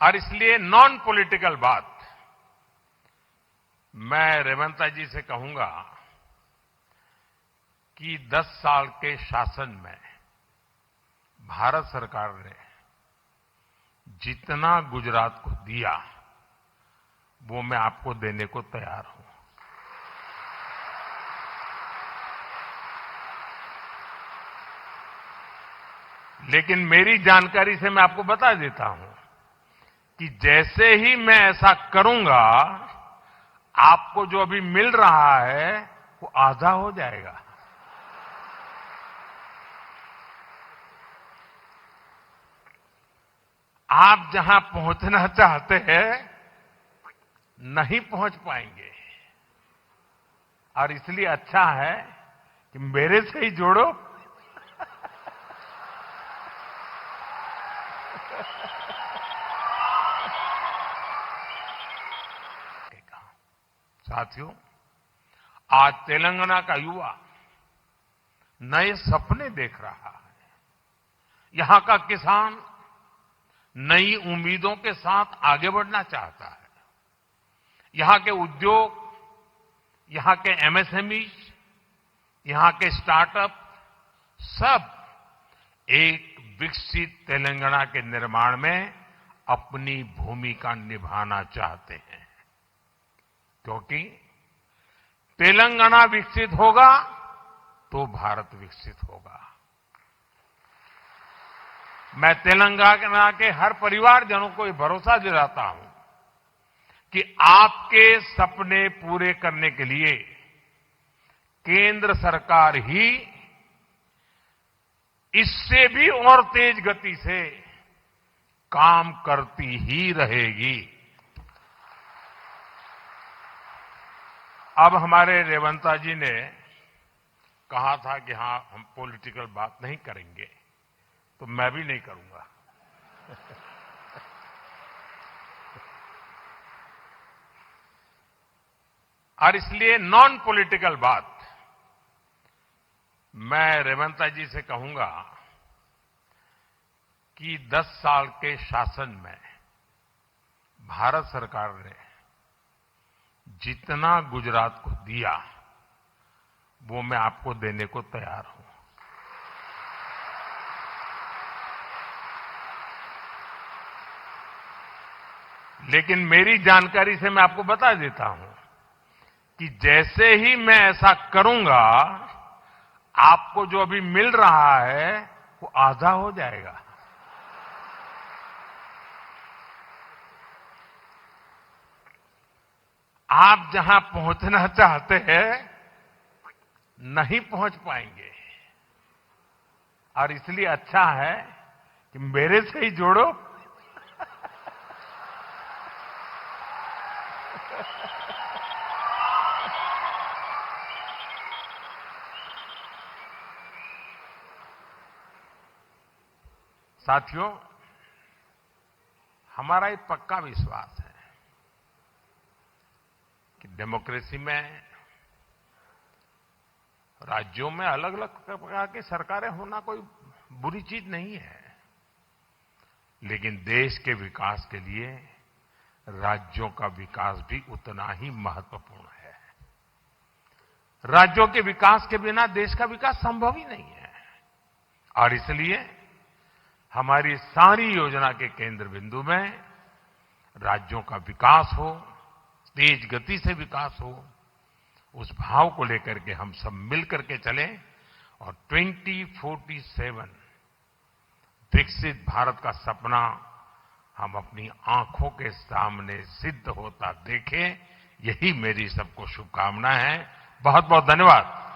और इसलिए non political बात मैं रेवंता जी से कहूंगा कि 10 साल के शासन में भारत सरकार ने जितना गुजरात को दिया वो मैं आपको देने को तैयार हूं। लेकिन मेरी जानकारी से मैं आपको बता देता हूं कि जैसे ही मैं ऐसा करूंगा आपको जो अभी मिल रहा है वो आधा हो जाएगा। आप जहां पहुंचना चाहते हैं नहीं पहुंच पाएंगे और इसलिए अच्छा है कि मेरे से ही जोड़ो। साथियों, आज तेलंगाना का युवा नए सपने देख रहा है। यहां का किसान नई उम्मीदों के साथ आगे बढ़ना चाहता है। यहां के उद्योग, यहां के एमएसएमई, यहां के स्टार्टअप सब एक विकसित तेलंगाना के निर्माण में अपनी भूमिका निभाना चाहते हैं, क्योंकि तेलंगाना विकसित होगा तो भारत विकसित होगा। मैं तेलंगाना के हर परिवारजनों को ये भरोसा दिलाता हूं कि आपके सपने पूरे करने के लिए केंद्र सरकार ही इससे भी और तेज गति से काम करती ही रहेगी। अब हमारे रेवंता जी ने कहा था कि हां हम पॉलिटिकल बात नहीं करेंगे, तो मैं भी नहीं करूंगा। और इसलिए नॉन पॉलिटिकल बात मैं रेवंता जी से कहूंगा कि 10 साल के शासन में भारत सरकार ने जितना गुजरात को दिया वो मैं आपको देने को तैयार हूं। लेकिन मेरी जानकारी से मैं आपको बता देता हूं कि जैसे ही मैं ऐसा करूंगा आपको जो अभी मिल रहा है वो आधा हो जाएगा। आप जहां पहुंचना चाहते हैं नहीं पहुंच पाएंगे और इसलिए अच्छा है कि मेरे से ही जोड़ो। साथियों, हमारा एक पक्का विश्वास है कि डेमोक्रेसी में राज्यों में अलग अलग प्रकार की सरकारें होना कोई बुरी चीज नहीं है, लेकिन देश के विकास के लिए राज्यों का विकास भी उतना ही महत्वपूर्ण है। राज्यों के विकास के बिना देश का विकास संभव ही नहीं है और इसलिए हमारी सारी योजना के केंद्र बिंदु में राज्यों का विकास हो, तेज गति से विकास हो, उस भाव को लेकर के हम सब मिलकर के चलें और 2047 विकसित भारत का सपना हम अपनी आंखों के सामने सिद्ध होता देखें, यही मेरी सबको शुभकामना है। बहुत बहुत धन्यवाद।